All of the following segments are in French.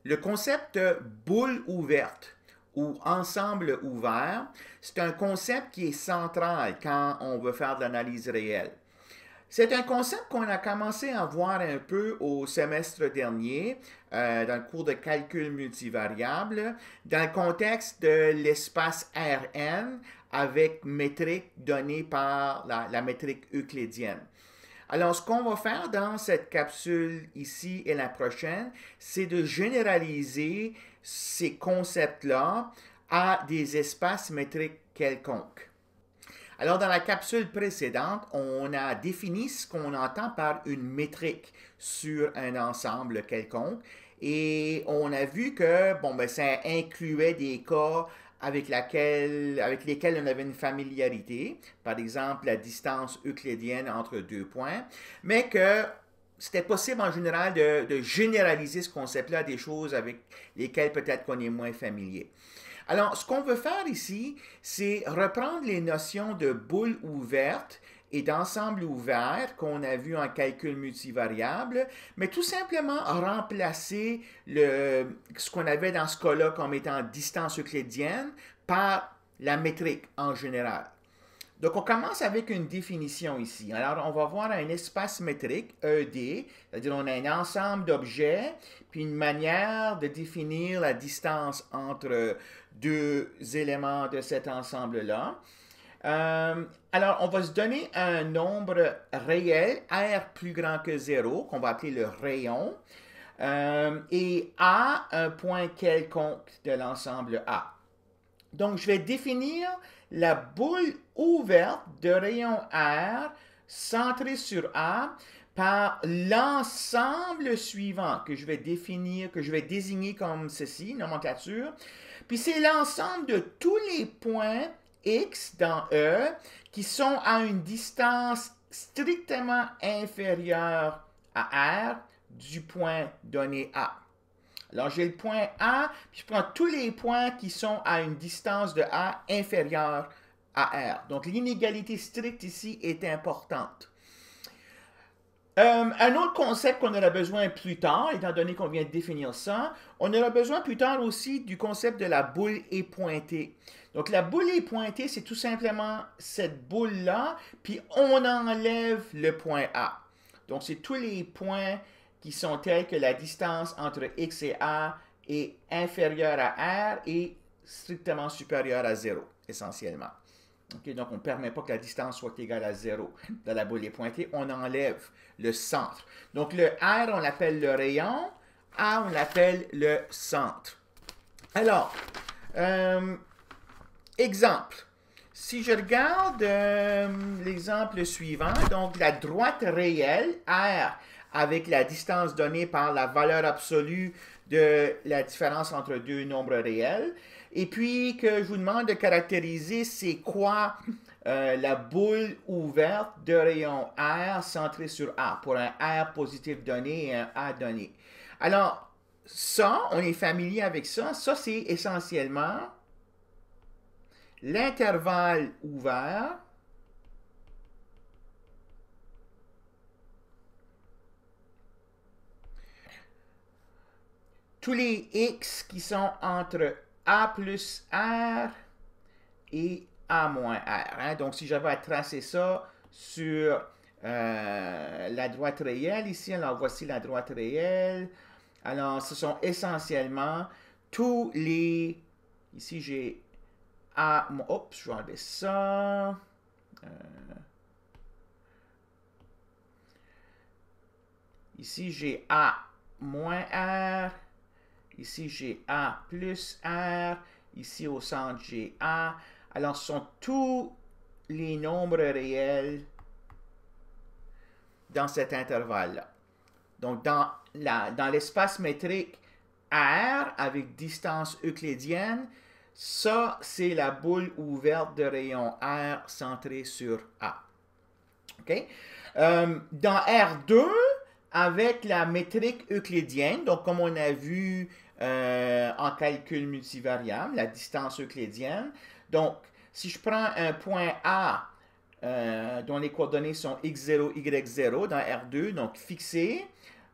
Le concept de boule ouverte ou ensemble ouvert, c'est un concept qui est central quand on veut faire de l'analyse réelle. C'est un concept qu'on a commencé à voir un peu au semestre dernier dans le cours de calcul multivariable, dans le contexte de l'espace Rn avec métrique donnée par la métrique euclidienne. Alors, ce qu'on va faire dans cette capsule ici et la prochaine, c'est de généraliser ces concepts-là à des espaces métriques quelconques. Alors, dans la capsule précédente, on a défini ce qu'on entend par une métrique sur un ensemble quelconque et on a vu que ça incluait des cas avec lesquels on avait une familiarité, par exemple la distance euclidienne entre deux points, mais que c'était possible en général de généraliser ce concept-là à des choses avec lesquelles peut-être qu'on est moins familier. Alors, ce qu'on veut faire ici, c'est reprendre les notions de boule ouverte et d'ensemble ouvert qu'on a vu en calcul multivariable, mais tout simplement remplacer ce qu'on avait dans ce cas-là comme étant distance euclidienne par la métrique en général. Donc, on commence avec une définition ici. Alors, on va voir un espace métrique, ED, c'est-à-dire on a un ensemble d'objets, puis une manière de définir la distance entre deux éléments de cet ensemble-là. Alors, on va se donner un nombre réel, R plus grand que 0, qu'on va appeler le rayon, et A, un point quelconque de l'ensemble A. Donc, je vais définir la boule ouverte de rayon R centrée sur A par l'ensemble suivant que je vais définir, que je vais désigner comme ceci, nomenclature. Puis c'est l'ensemble de tous les points X dans E qui sont à une distance strictement inférieure à R du point donné A. Alors, j'ai le point A, puis je prends tous les points qui sont à une distance de A inférieure à R. Donc, l'inégalité stricte ici est importante. Un autre concept qu'on aura besoin plus tard, étant donné qu'on vient de définir ça, on aura besoin plus tard aussi du concept de la boule épointée. Donc, la boule épointée, c'est tout simplement cette boule-là, puis on enlève le point A. Donc, c'est tous les points qui sont tels que la distance entre X et A est inférieure à R et strictement supérieure à 0, essentiellement. Okay, donc, on ne permet pas que la distance soit égale à 0. Dans la boule pointée, on enlève le centre. Donc, le R, on l'appelle le rayon. A, on l'appelle le centre. Alors, exemple. Si je regarde l'exemple suivant, donc la droite réelle, R, avec la distance donnée par la valeur absolue de la différence entre deux nombres réels, et puis que je vous demande de caractériser c'est quoi la boule ouverte de rayon R centrée sur A, pour un R positif donné et un A donné. Alors, ça, on est familier avec ça. Ça, c'est essentiellement l'intervalle ouvert tous les X qui sont entre A plus R et A moins R. Hein? Donc, si j'avais à tracer ça sur la droite réelle ici, alors voici la droite réelle. Alors, ce sont essentiellement tous les... Ici, j'ai A... Oups, je vais enlever ça. Ici, j'ai A moins R. Ici, j'ai A plus R. Ici, au centre, j'ai A. Alors, ce sont tous les nombres réels dans cet intervalle-là. Donc, dans l'espace métrique R avec distance euclidienne, ça, c'est la boule ouverte de rayon R centrée sur A. OK? Dans R2, avec la métrique euclidienne, donc comme on a vu en calcul multivariable, la distance euclidienne. Donc, si je prends un point A dont les coordonnées sont x0, y0 dans R2, donc fixé,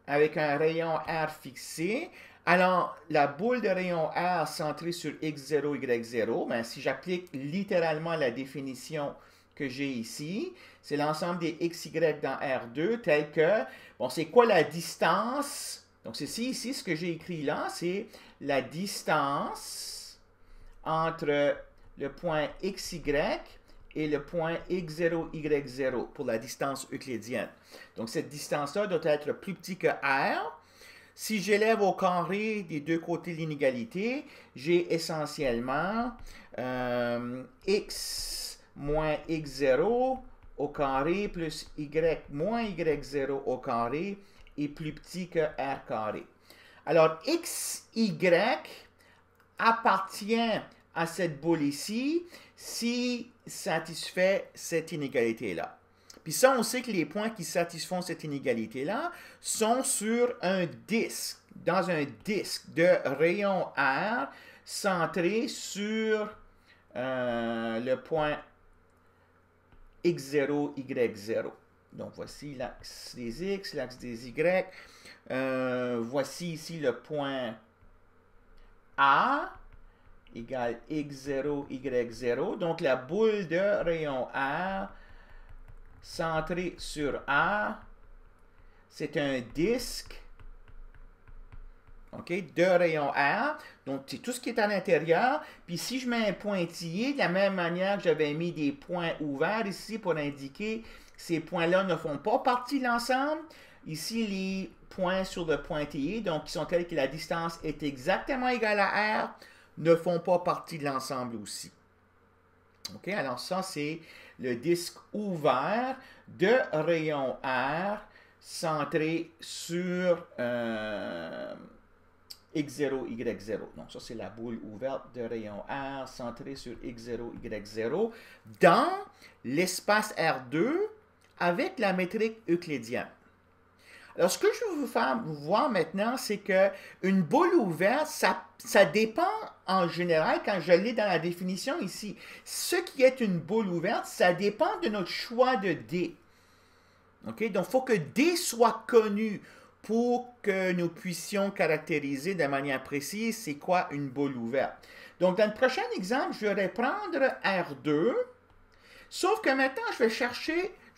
avec un rayon R fixé, Alors, la boule de rayon R centrée sur x0, y0, ben, si j'applique littéralement la définition que j'ai ici, c'est l'ensemble des xy dans R2 tel que, bon, c'est quoi la distance? Donc, c'est ici, ce que j'ai écrit là, c'est la distance entre le point xy et le point x0, y0 pour la distance euclidienne. Donc, cette distance-là doit être plus petit que R. Si j'élève au carré des deux côtés de l'inégalité, j'ai essentiellement x moins x0 au carré plus y moins y0 au carré est plus petit que r carré. Alors, xy appartient à cette boule ici si satisfait cette inégalité-là. Puis ça, on sait que les points qui satisfont cette inégalité-là sont sur un disque, dans un disque de rayon R centré sur le point x0, y0. Donc, voici l'axe des x, l'axe des y. Voici ici le point A égale x0, y0. Donc, la boule de rayon R centré sur A, c'est un disque, ok, de rayon R. Donc, c'est tout ce qui est à l'intérieur. Puis, si je mets un pointillé, de la même manière que j'avais mis des points ouverts ici pour indiquer que ces points-là ne font pas partie de l'ensemble. Ici, les points sur le pointillé, donc qui sont tels que la distance est exactement égale à R, ne font pas partie de l'ensemble aussi. OK, alors ça, c'est le disque ouvert de rayon R centré sur x0, y0. Donc ça, c'est la boule ouverte de rayon R centrée sur x0, y0 dans l'espace R2 avec la métrique euclidienne. Alors, ce que je veux vous faire voir maintenant, c'est qu'une boule ouverte, ça dépend en général, quand je l'ai dans la définition ici, ce qui est une boule ouverte, ça dépend de notre choix de D. Okay? Donc, il faut que D soit connu pour que nous puissions caractériser de manière précise c'est quoi une boule ouverte. Donc, dans le prochain exemple, je vais prendre R2, sauf que maintenant, je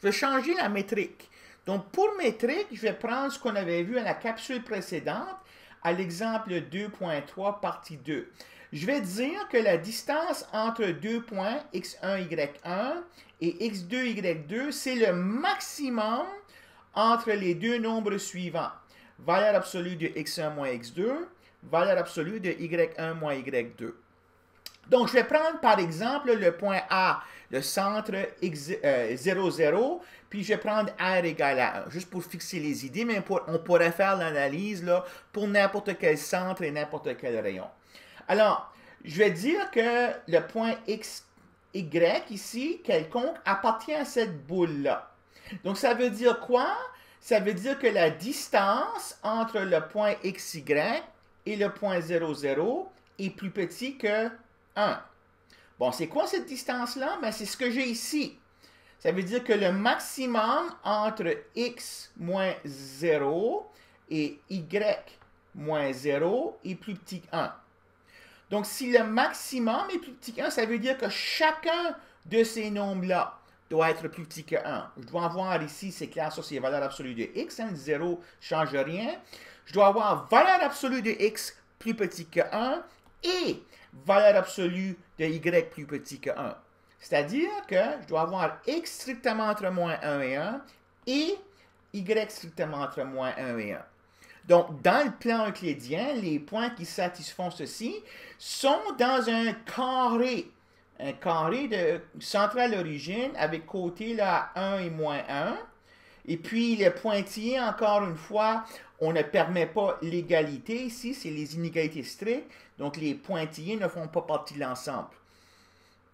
vais changer la métrique. Donc, pour métrique, je vais prendre ce qu'on avait vu à la capsule précédente, à l'exemple 2.3, partie 2. Je vais dire que la distance entre deux points, x1, y1 et x2, y2, c'est le maximum entre les deux nombres suivants. Valeur absolue de x1 moins x2, valeur absolue de y1 moins y2. Donc, je vais prendre par exemple le point A, le centre 0, 0, puis je vais prendre R égale à 1, juste pour fixer les idées, mais on pourrait faire l'analyse pour n'importe quel centre et n'importe quel rayon. Alors, je vais dire que le point X, Y ici, quelconque, appartient à cette boule-là. Donc, ça veut dire quoi? Ça veut dire que la distance entre le point XY et le point 0, 0 est plus petit que 1. Bon, c'est quoi cette distance-là? Ben, c'est ce que j'ai ici. Ça veut dire que le maximum entre x moins 0 et y moins 0 est plus petit que 1. Donc, si le maximum est plus petit que 1, ça veut dire que chacun de ces nombres-là doit être plus petit que 1. Je dois avoir ici, c'est clair, ça c'est la valeur absolue de x, 0 ne change rien. Je dois avoir valeur absolue de x plus petit que 1 et valeur absolue de y plus petit que 1. C'est-à-dire que je dois avoir x strictement entre moins 1 et 1 et y strictement entre moins 1 et 1. Donc, dans le plan euclidien, les points qui satisfont ceci sont dans un carré de centré à l'origine avec côté là 1 et moins 1. Et puis, les pointillés, encore une fois, on ne permet pas l'égalité ici, c'est les inégalités strictes. Donc, les pointillés ne font pas partie de l'ensemble.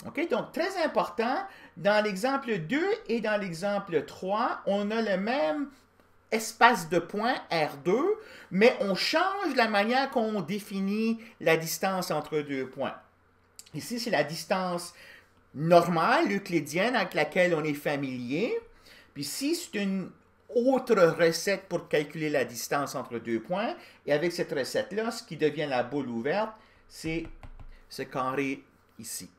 OK? Donc, très important, dans l'exemple 2 et dans l'exemple 3, on a le même espace de points, R2, mais on change la manière qu'on définit la distance entre deux points. Ici, c'est la distance normale, euclidienne, avec laquelle on est familier. Puis si c'est autre recette pour calculer la distance entre deux points. Et avec cette recette-là, ce qui devient la boule ouverte, c'est ce carré ici.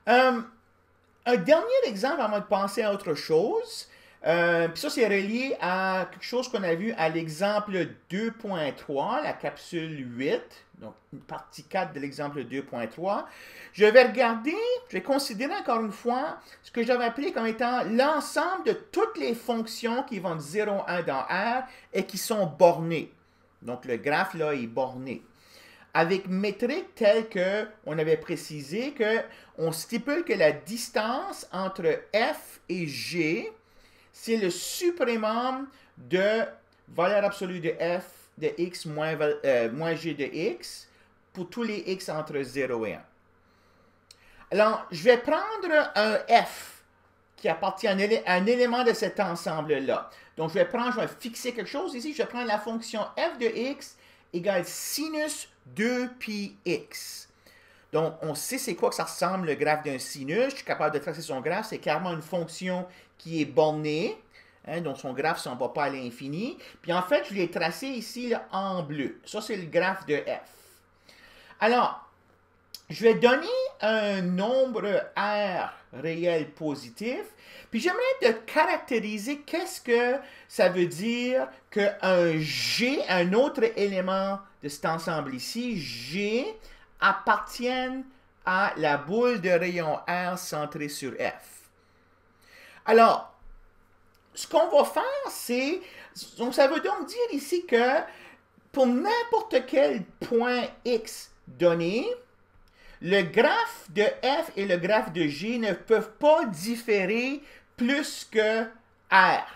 Un dernier exemple avant de passer à autre chose. Puis ça, c'est relié à quelque chose qu'on a vu à l'exemple 2.3, la capsule 8, donc une partie 4 de l'exemple 2.3. Je vais considérer encore une fois ce que j'avais appelé comme étant l'ensemble de toutes les fonctions qui vont de 0 à 1 dans R et qui sont bornées. Donc le graphe là est borné. Avec métrique telle qu'on avait précisé qu'on stipule que la distance entre f et g, c'est le suprémum de valeur absolue de f de x moins g de x pour tous les x entre 0 et 1. Alors, je vais prendre un f qui appartient à un élément de cet ensemble-là. Donc, je vais fixer quelque chose ici. Je vais prendre la fonction f de x égale sinus 2πx. Donc, on sait c'est quoi que ça ressemble le graphe d'un sinus. Je suis capable de tracer son graphe. C'est clairement une fonction qui est bornée. Hein, donc, son graphe ne s'en va pas à l'infini. Puis, en fait, je l'ai tracé ici là, en bleu. Ça, c'est le graphe de f. Alors, je vais donner un nombre R réel positif. Puis, j'aimerais te caractériser qu'est-ce que ça veut dire qu'un G, un autre élément de cet ensemble ici, G, appartienne à la boule de rayon R centrée sur F. Alors, ce qu'on va faire, c'est... Donc, ça veut donc dire ici que pour n'importe quel point X donné, le graphe de F et le graphe de G ne peuvent pas différer plus que R.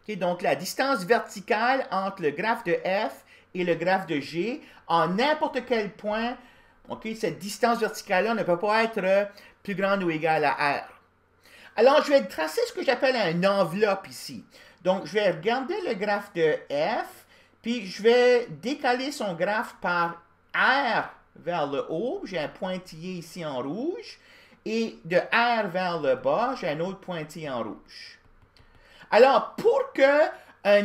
Okay, donc, la distance verticale entre le graphe de F et le graphe de G, en n'importe quel point, okay, cette distance verticale-là ne peut pas être plus grande ou égale à R. Alors, je vais tracer ce que j'appelle une enveloppe ici. Donc, je vais regarder le graphe de F, puis je vais décaler son graphe par R vers le haut. J'ai un pointillé ici en rouge. Et de R vers le bas, j'ai un autre pointillé en rouge. Alors, pour qu'un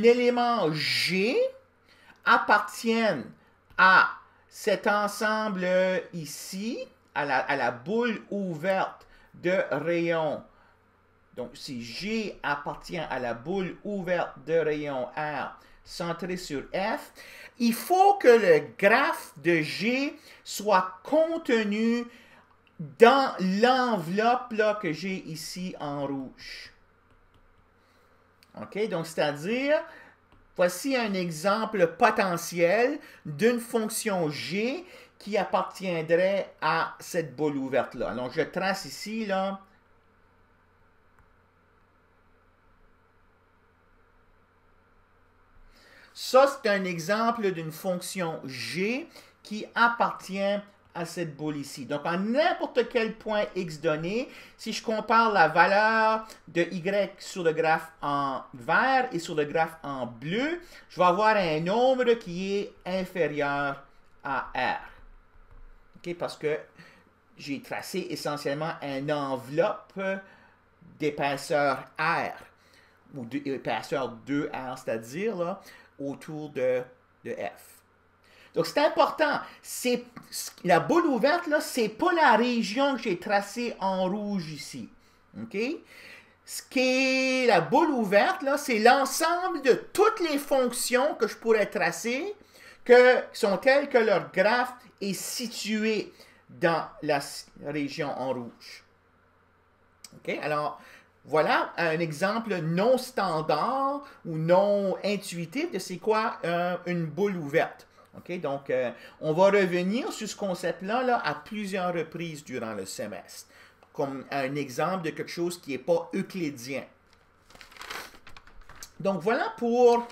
élément G appartienne à cet ensemble ici, à la boule ouverte de rayon, donc si G appartient à la boule ouverte de rayon R centrée sur F, il faut que le graphe de G soit contenu dans l'enveloppe que j'ai ici en rouge. OK? Donc, c'est-à-dire, voici un exemple potentiel d'une fonction G qui appartiendrait à cette boule ouverte-là. Donc, je trace ici, là. Ça, c'est un exemple d'une fonction G qui appartient à cette boule ici. Donc, à n'importe quel point x donné, si je compare la valeur de y sur le graphe en vert et sur le graphe en bleu, je vais avoir un nombre qui est inférieur à R. Okay? Parce que j'ai tracé essentiellement une enveloppe d'épaisseur R, ou d'épaisseur 2R, c'est-à-dire là, autour de F. Donc, c'est important. La boule ouverte, là, c'est pas la région que j'ai tracée en rouge ici. OK? Ce qui est la boule ouverte, là, c'est l'ensemble de toutes les fonctions que je pourrais tracer qui sont telles que leur graphe est situé dans la région en rouge. OK? Alors, voilà un exemple non standard ou non intuitif de c'est quoi une boule ouverte. Okay? Donc, on va revenir sur ce concept-là là, à plusieurs reprises durant le semestre, comme un exemple de quelque chose qui n'est pas euclidien. Donc, voilà pour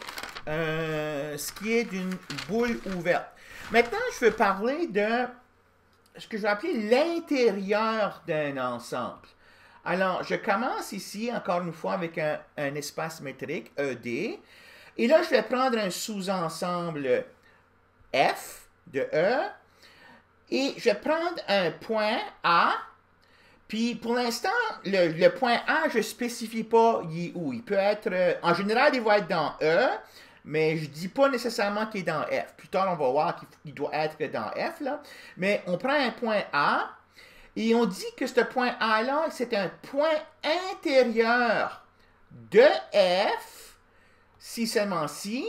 ce qui est d'une boule ouverte. Maintenant, je veux parler de ce que je vais appeler l'intérieur d'un ensemble. Alors, je commence ici, encore une fois, avec un espace métrique, ED. Et là, je vais prendre un sous-ensemble F de E. Et je vais prendre un point A. Puis pour l'instant, le point A, je ne spécifie pas il est où. Il peut être, en général, il va être dans E, mais je ne dis pas nécessairement qu'il est dans F. Plus tard, on va voir qu'il doit être dans F, là. Mais on prend un point A, et on dit que ce point A-là, c'est un point intérieur de F, si seulement si,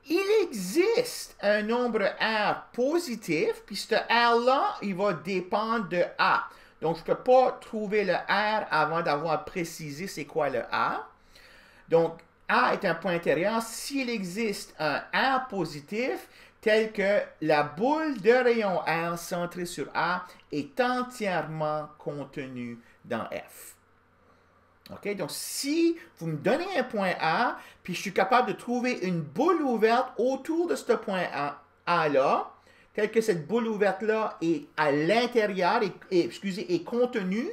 il existe un nombre R positif, puis ce R-là, il va dépendre de A. Donc, je ne peux pas trouver le R avant d'avoir précisé c'est quoi le A. Donc, A est un point intérieur s'il existe un R positif tel que la boule de rayon R centrée sur A est entièrement contenue dans F. OK? Donc, si vous me donnez un point A, puis je suis capable de trouver une boule ouverte autour de ce point A-là, tel que cette boule ouverte-là est à l'intérieur, est contenue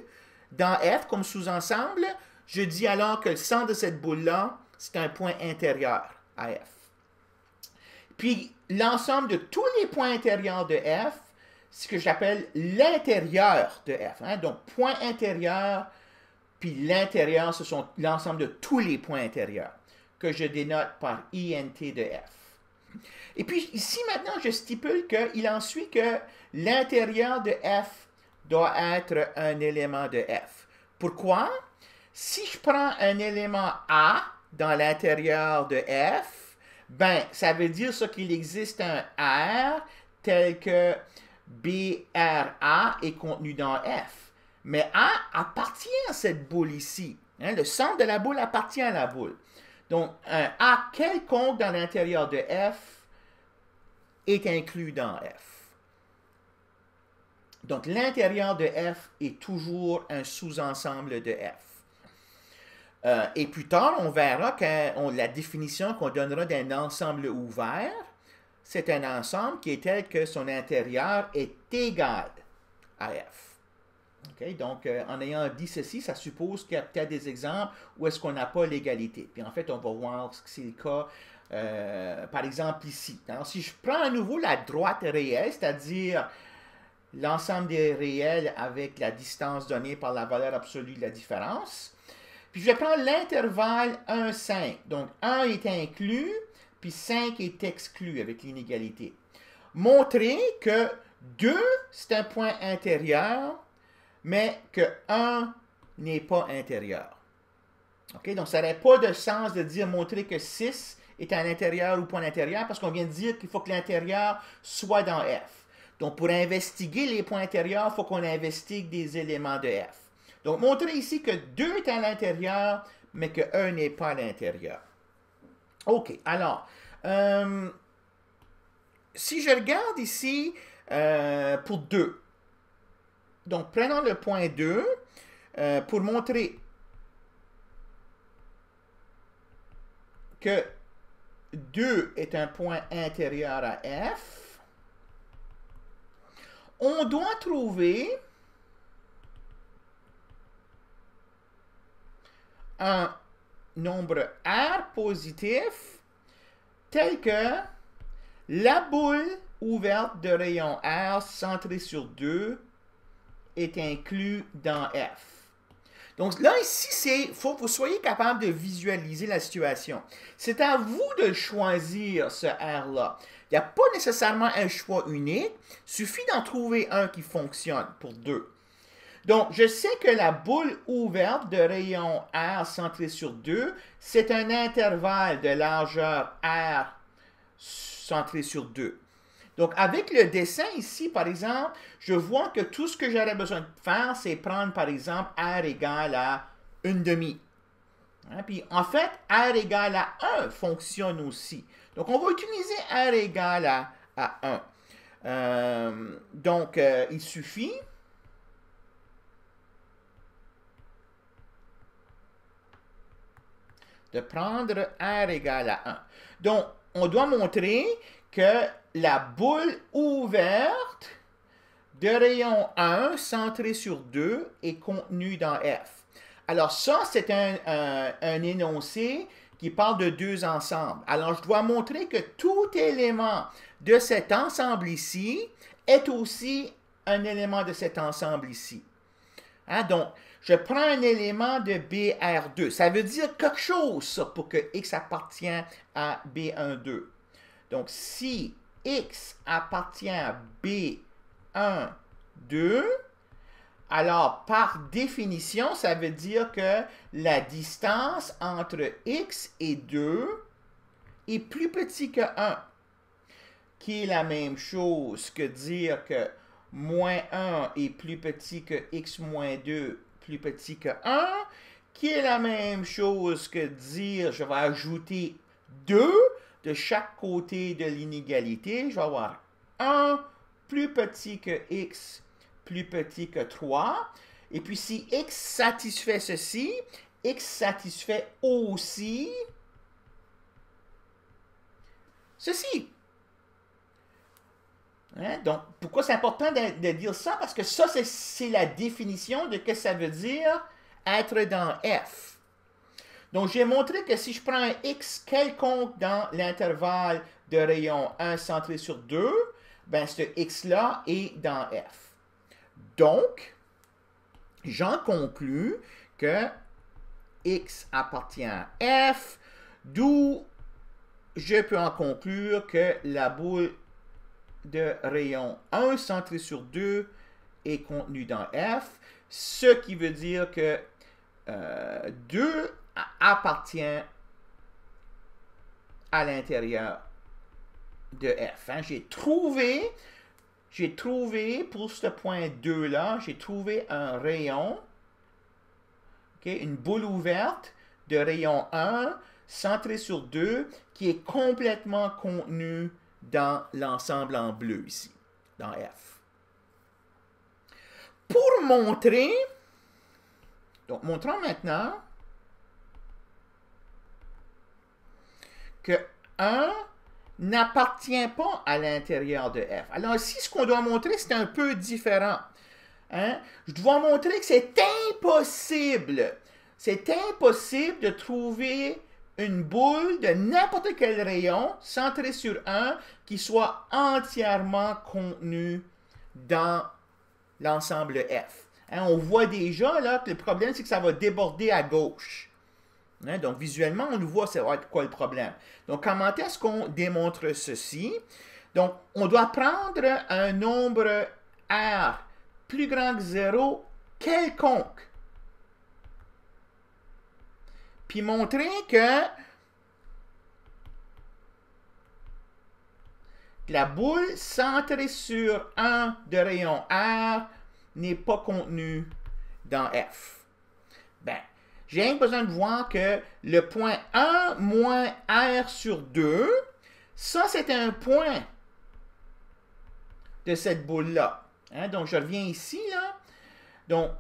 dans F comme sous-ensemble, je dis alors que le centre de cette boule-là, c'est un point intérieur à F. Puis, l'ensemble de tous les points intérieurs de F, c'est ce que j'appelle l'intérieur de F. Hein? Donc, point intérieur, puis l'intérieur, ce sont l'ensemble de tous les points intérieurs que je dénote par INT de F. Et puis, ici, maintenant, je stipule qu'il en suit que l'intérieur de F doit être un élément de F. Pourquoi? Si je prends un élément A dans l'intérieur de F, ben, ça veut dire qu'il existe un R tel que BRA est contenu dans F. Mais A appartient à cette boule ici. Hein, le centre de la boule appartient à la boule. Donc, un A quelconque dans l'intérieur de F est inclus dans F. Donc, l'intérieur de F est toujours un sous-ensemble de F. Et plus tard, on verra que la définition qu'on donnera d'un ensemble ouvert, c'est un ensemble qui est tel que son intérieur est égal à F. Okay? Donc, en ayant dit ceci, ça suppose qu'il y a peut-être des exemples où est-ce qu'on n'a pas l'égalité. Puis en fait, on va voir si c'est le cas, par exemple ici. Alors, si je prends à nouveau la droite réelle, c'est-à-dire l'ensemble des réels avec la distance donnée par la valeur absolue de la différence, puis je vais prendre l'intervalle 1, 5. Donc, 1 est inclus, puis 5 est exclu avec l'inégalité. Montrer que 2, c'est un point intérieur, mais que 1 n'est pas intérieur. Okay? Donc, ça n'aurait pas de sens de dire montrer que 6 est à l'intérieur ou pas à l'intérieur, parce qu'on vient de dire qu'il faut que l'intérieur soit dans F. Donc, pour investiguer les points intérieurs, il faut qu'on investigue des éléments de F. Donc, montrer ici que 2 est à l'intérieur, mais que 1 n'est pas à l'intérieur. OK, alors, si je regarde ici pour 2, donc prenons le point 2 pour montrer que 2 est un point intérieur à F, on doit trouver un nombre R positif tel que la boule ouverte de rayon R centrée sur 2 est inclus dans F. Donc là, ici, il faut que vous soyez capable de visualiser la situation. C'est à vous de choisir ce R-là. Il n'y a pas nécessairement un choix unique. Il suffit d'en trouver un qui fonctionne pour 2. Donc, je sais que la boule ouverte de rayon R centrée sur 2, c'est un intervalle de largeur R centré sur 2. Donc, avec le dessin ici, par exemple, je vois que tout ce que j'aurais besoin de faire, c'est prendre, par exemple, R égale à 1/2. Hein? Puis, en fait, R égale à 1 fonctionne aussi. Donc, on va utiliser R égale à 1. Donc, il suffit de prendre R égale à 1. Donc, on doit montrer que la boule ouverte de rayon 1 centrée sur 2 est contenue dans F. Alors ça, c'est un énoncé qui parle de deux ensembles. Alors, je dois montrer que tout élément de cet ensemble ici est aussi un élément de cet ensemble ici. Hein? Donc, je prends un élément de BR2. Ça veut dire quelque chose, ça, pour que X appartient à B12. Donc, si X appartient à B12, alors, par définition, ça veut dire que la distance entre X et 2 est plus petit que 1, qui est la même chose que dire que moins 1 est plus petit que X moins 2 plus petit que 1, qui est la même chose que dire je vais ajouter 2 de chaque côté de l'inégalité. Je vais avoir 1 plus petit que X plus petit que 3. Et puis, si X satisfait ceci, X satisfait aussi ceci. Hein? Donc, pourquoi c'est important de dire ça? Parce que ça, c'est la définition de ce que ça veut dire être dans F. Donc, j'ai montré que si je prends un X quelconque dans l'intervalle de rayon 1 centré sur 2, ben ce X-là est dans F. Donc, j'en conclus que X appartient à F, d'où je peux en conclure que la boule de rayon 1 centrée sur 2 est contenue dans F, ce qui veut dire que 2 appartient à l'intérieur de F. Hein. J'ai trouvé pour ce point 2-là, j'ai trouvé un rayon, une boule ouverte de rayon 1 centrée sur 2 qui est complètement contenue dans l'ensemble en bleu ici, dans F. Pour montrer, donc montrons maintenant que 1 n'appartient pas à l'intérieur de F. Alors ici, ce qu'on doit montrer, c'est un peu différent. Hein? Je dois montrer que c'est impossible. C'est impossible de trouver une boule de n'importe quel rayon centrée sur 1 qui soit entièrement contenue dans l'ensemble F. Hein? On voit déjà là, que le problème, c'est que ça va déborder à gauche. Hein, donc, visuellement, on voit c'est quoi le problème. Donc, comment est-ce qu'on démontre ceci? Donc, on doit prendre un nombre R plus grand que 0 quelconque. Puis montrer que la boule centrée sur 1 de rayon R n'est pas contenue dans F. Ben, j'ai besoin de voir que le point 1 moins R sur 2, ça c'est un point de cette boule-là. Hein? Donc je reviens ici, là. Donc,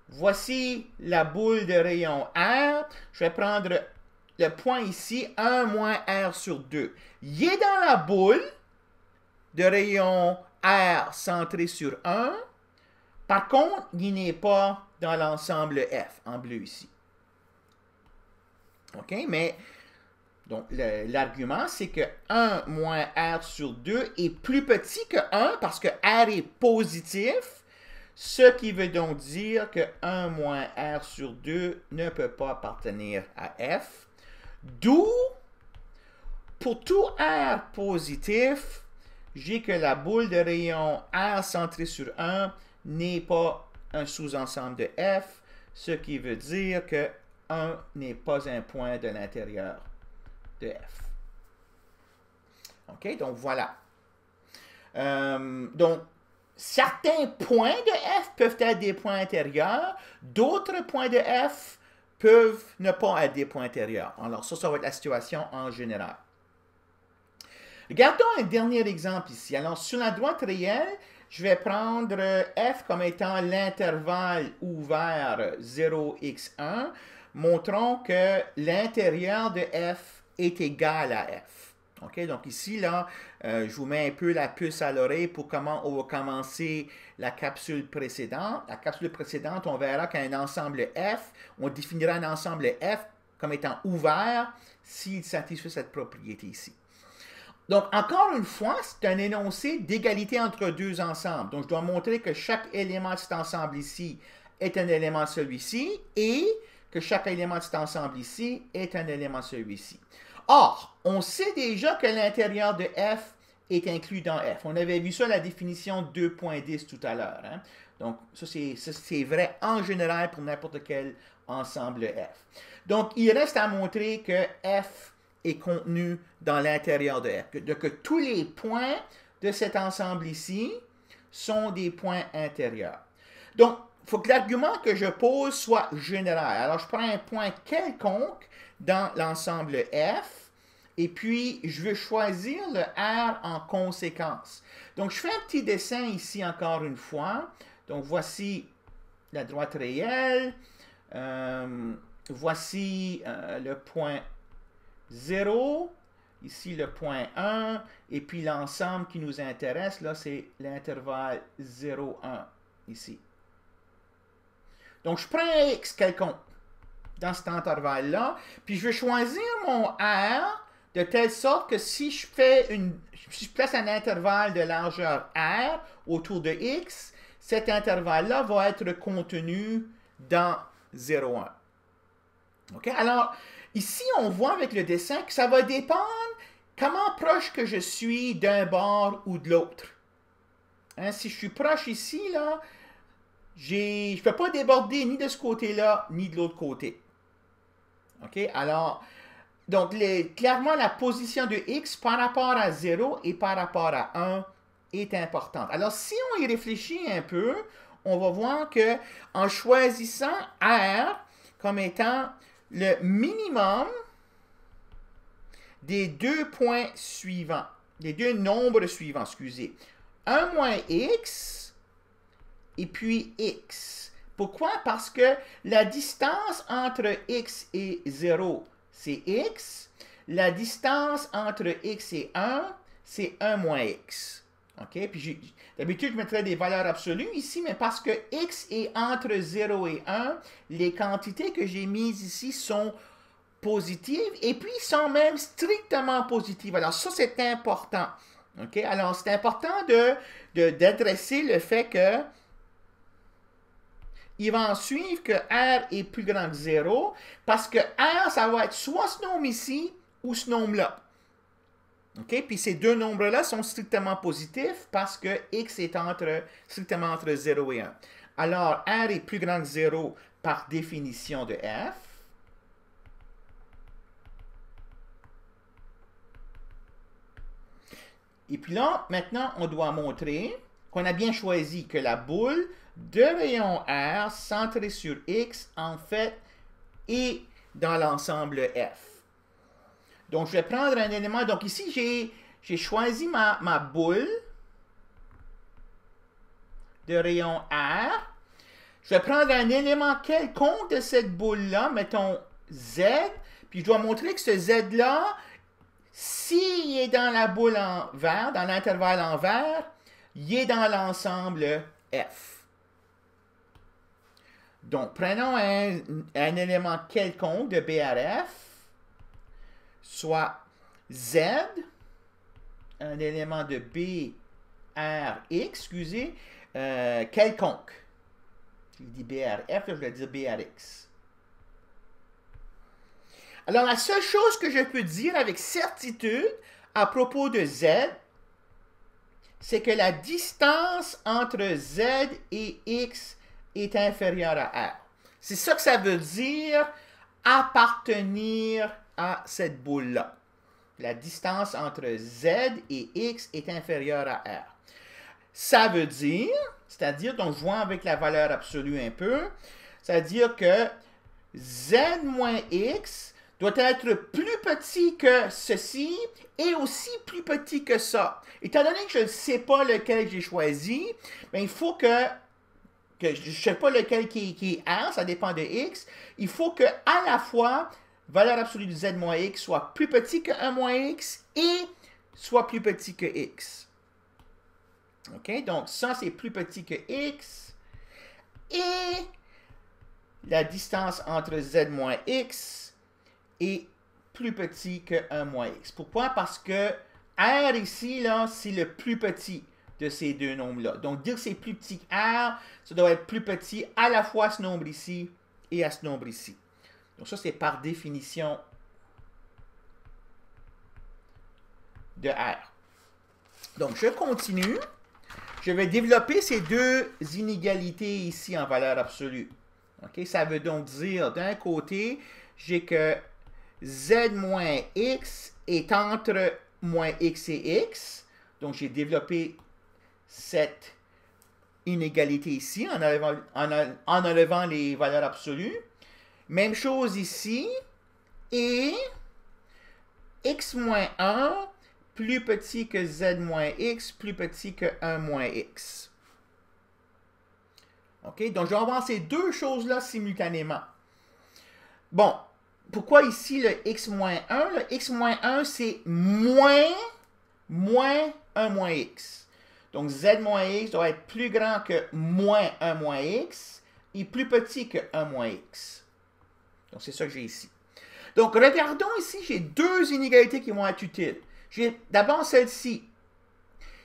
voici la boule de rayon R. Je vais prendre le point ici, 1 moins R sur 2. Il est dans la boule de rayon R centré sur 1. Par contre, il n'est pas dans l'ensemble F, en bleu ici. OK, mais donc l'argument, c'est que 1 moins R sur 2 est plus petit que 1 parce que R est positif, ce qui veut donc dire que 1 moins R sur 2 ne peut pas appartenir à F. D'où, pour tout R positif, j'ai que la boule de rayon R centrée sur 1 n'est pas un sous-ensemble de F, ce qui veut dire que 1 n'est pas un point de l'intérieur de F. OK, donc voilà. Donc, certains points de F peuvent être des points intérieurs, d'autres points de F peuvent ne pas être des points intérieurs. Alors, ça va être la situation en général. Regardons un dernier exemple ici. Alors, sur la droite réelle, je vais prendre F comme étant l'intervalle ouvert 0x1. Montrons que l'intérieur de F est égal à F. OK? Donc ici, là, je vous mets un peu la puce à l'oreille pour comment on va commencer la capsule précédente. La capsule précédente, on verra qu'un ensemble F, on définira un ensemble F comme étant ouvert s'il satisfait cette propriété ici. Donc, encore une fois, c'est un énoncé d'égalité entre deux ensembles. Donc, je dois montrer que chaque élément de cet ensemble ici est un élément de celui-ci et que chaque élément de cet ensemble ici est un élément de celui-ci. Or, on sait déjà que l'intérieur de F est inclus dans F. On avait vu ça, la définition 2.10 tout à l'heure. Hein? Donc, ça c'est vrai en général pour n'importe quel ensemble F. Donc, il reste à montrer que F est contenu dans l'intérieur de F. Que tous les points de cet ensemble ici sont des points intérieurs. Donc, il faut que l'argument que je pose soit général. Alors, je prends un point quelconque dans l'ensemble F, et puis je veux choisir le R en conséquence. Donc, je fais un petit dessin ici encore une fois. Donc, voici la droite réelle. Voici le point 0. Ici, le point 1. Et puis, l'ensemble qui nous intéresse, là, c'est l'intervalle 0, 1, ici. Donc, je prends un X quelconque dans cet intervalle-là, puis je vais choisir mon R de telle sorte que si je place un intervalle de largeur R autour de X, cet intervalle-là va être contenu dans 0, 1. OK? Alors, ici, on voit avec le dessin que ça va dépendre comment proche que je suis d'un bord ou de l'autre. Hein, si je suis proche ici, là, je ne peux pas déborder ni de ce côté-là, ni de l'autre côté. OK? Alors, donc, clairement, la position de X par rapport à 0 et par rapport à 1 est importante. Alors, si on y réfléchit un peu, on va voir que en choisissant R comme étant le minimum des deux points suivants, des deux nombres suivants, excusez, 1 moins X et puis X. Pourquoi? Parce que la distance entre X et 0, c'est X. La distance entre X et 1, c'est 1 moins X. OK? Puis d'habitude, je mettrais des valeurs absolues ici, mais parce que X est entre 0 et 1, les quantités que j'ai mises ici sont positives et puis sont même strictement positives. Alors ça, c'est important. OK? Alors, c'est important d'adresser le fait que il va en suivre que R est plus grand que 0, parce que R, ça va être soit ce nombre ici, ou ce nombre-là. OK? Puis ces deux nombres-là sont strictement positifs, parce que X est strictement entre 0 et 1. Alors, R est plus grand que 0 par définition de F. Et puis là, maintenant, on doit montrer qu'on a bien choisi que la boule de rayon R centrée sur X, en fait, est dans l'ensemble F. Donc, je vais prendre un élément. Donc, ici, j'ai choisi ma boule de rayon R. Je vais prendre un élément quelconque de cette boule-là, mettons Z, puis je dois montrer que ce Z-là, s'il est dans la boule en vert, dans l'intervalle en vert, il est dans l'ensemble F. Donc, prenons un élément quelconque de BRF, soit Z, un élément de BRX, excusez, quelconque. Je dis BRF, je vais dire BRX. Alors, la seule chose que je peux dire avec certitude à propos de Z, c'est que la distance entre Z et X est inférieure à R. C'est ça que ça veut dire appartenir à cette boule-là. La distance entre Z et X est inférieure à R. Ça veut dire, c'est-à-dire, donc je vois avec la valeur absolue un peu, c'est-à-dire que Z moins X doit être plus petit que ceci et aussi plus petit que ça. Étant donné que je ne sais pas lequel j'ai choisi, bien, il faut que je ne sais pas lequel qui est R, ça dépend de X, il faut que à la fois, valeur absolue de Z moins X soit plus petit que 1 moins X et soit plus petit que X. OK? Donc, ça, c'est plus petit que X. Et la distance entre Z moins X est plus petit que 1 moins X. Pourquoi? Parce que R ici, là, c'est le plus petit. de ces deux nombres-là. Donc, dire que c'est plus petit que R, ça doit être plus petit à la fois à ce nombre ici et à ce nombre ici. Donc, ça, c'est par définition de R. Donc, je continue. Je vais développer ces deux inégalités ici en valeur absolue. Okay? Ça veut donc dire, d'un côté, j'ai que z moins x est entre moins x et x. Donc, j'ai développé cette inégalité ici en enlevant les valeurs absolues. Même chose ici. Et x moins 1 plus petit que z moins x, plus petit que 1 moins x. OK? Donc, je vais avoir ces deux choses-là simultanément. Bon, pourquoi ici le x moins 1? Le x moins 1, c'est moins 1 moins x. Donc, z moins x doit être plus grand que moins 1 moins x et plus petit que 1 moins x. Donc, c'est ça que j'ai ici. Donc, regardons ici, j'ai deux inégalités qui vont être utiles. J'ai d'abord celle-ci.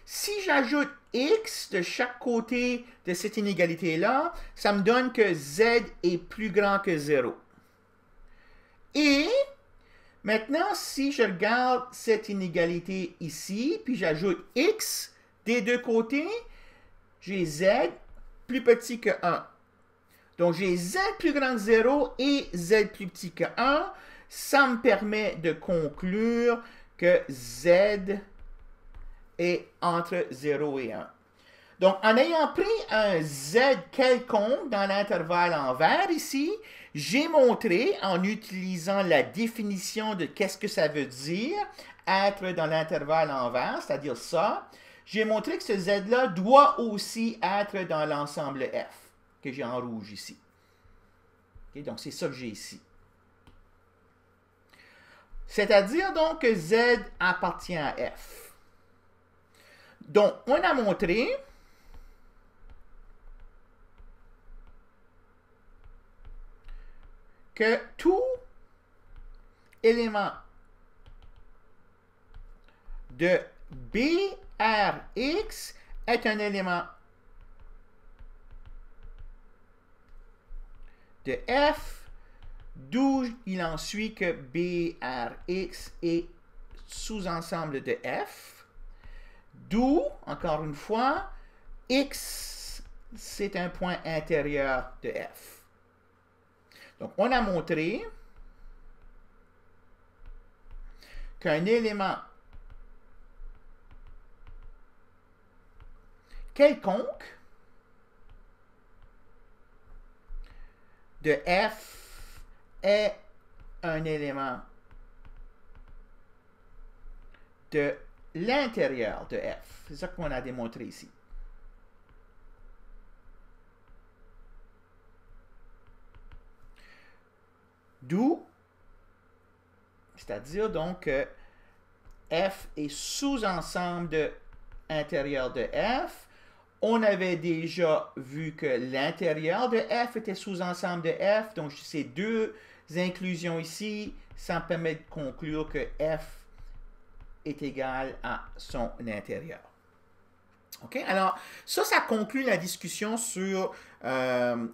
Si j'ajoute x de chaque côté de cette inégalité-là, ça me donne que z est plus grand que 0. Et maintenant, si je regarde cette inégalité ici, puis j'ajoute x des deux côtés, j'ai z plus petit que 1. Donc, j'ai z plus grand que 0 et z plus petit que 1. Ça me permet de conclure que z est entre 0 et 1. Donc, en ayant pris un z quelconque dans l'intervalle en vert ici, j'ai montré, en utilisant la définition de qu'est-ce que ça veut dire être dans l'intervalle en vert, c'est-à-dire ça, j'ai montré que ce z-là doit aussi être dans l'ensemble f, que j'ai en rouge ici. Okay, donc, c'est ça que j'ai ici. C'est-à-dire donc que z appartient à f. Donc, on a montré que tout élément de BRX est un élément de f, d'où il en suit que BRX est sous-ensemble de f, d'où, encore une fois, x, c'est un point intérieur de f. Donc, on a montré qu'un élément quelconque de f est un élément de l'intérieur de f. C'est ça qu'on a démontré ici. D'où, c'est-à-dire donc que f est sous-ensemble de intérieur de f. On avait déjà vu que l'intérieur de f était sous-ensemble de f. Donc, ces deux inclusions ici, ça me permet de conclure que f est égal à son intérieur. OK? Alors, ça conclut la discussion sur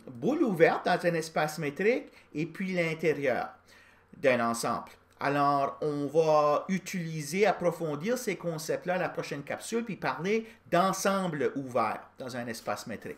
boule ouverte dans un espace métrique et puis l'intérieur d'un ensemble. Alors, on va approfondir ces concepts-là à la prochaine capsule, puis parler d'ensemble ouvert dans un espace métrique.